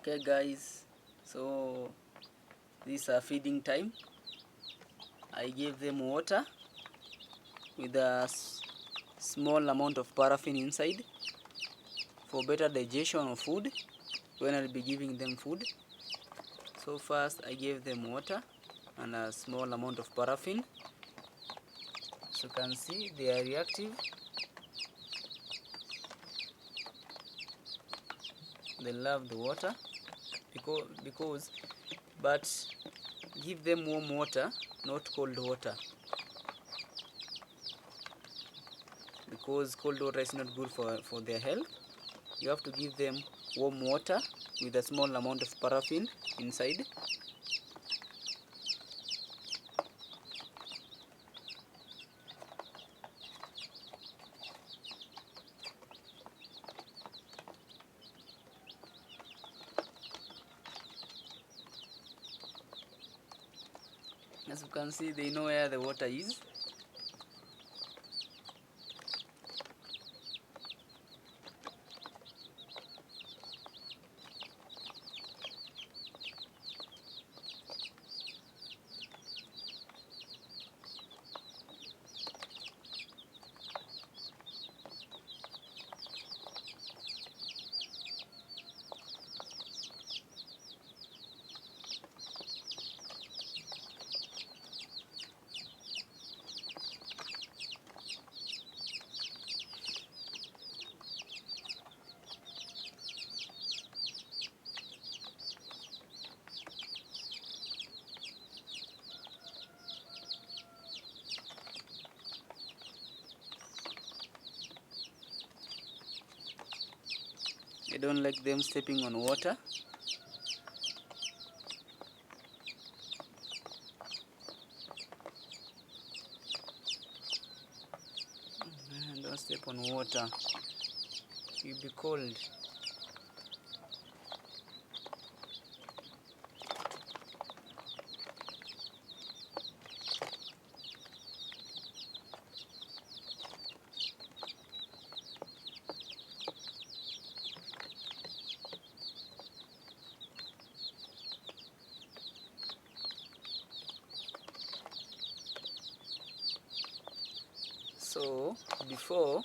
Okay guys, so this is feeding time. I gave them water with a small amount of paraffin inside for better digestion of food when I'll be giving them food. So first I gave them water and a small amount of paraffin. As you can see, they are reactive. They love the water but give them warm water, not cold water, because cold water is not good for their health. You have to give them warm water with a small amount of paraffin inside. As you can see, they know where the water is. I don't like them stepping on water. Don't step on water, you'll be cold. So before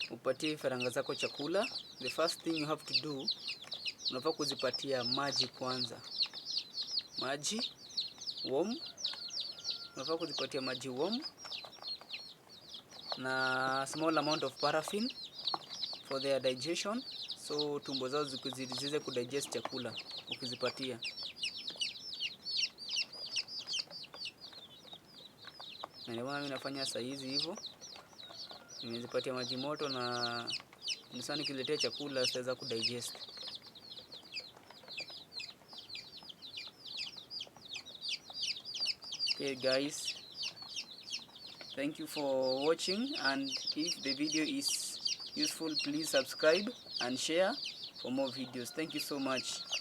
upatie faranga zako chakula, the first thing you have to do, unafaa kuzipatia maji kwanza. Maji warm, unafaa kuzipatia maji warm na small amount of paraffin for their digestion, so tumbo zao ziweze kudigest chakula ukizipatia. Na ndio maana mimi nafanya saa hizi hivyo. Nimezipatia maji moto na nisani kiletea chakula sitaweza kudigest. Okay guys, thank you for watching, and if the video is useful, please subscribe and share for more videos. Thank you so much.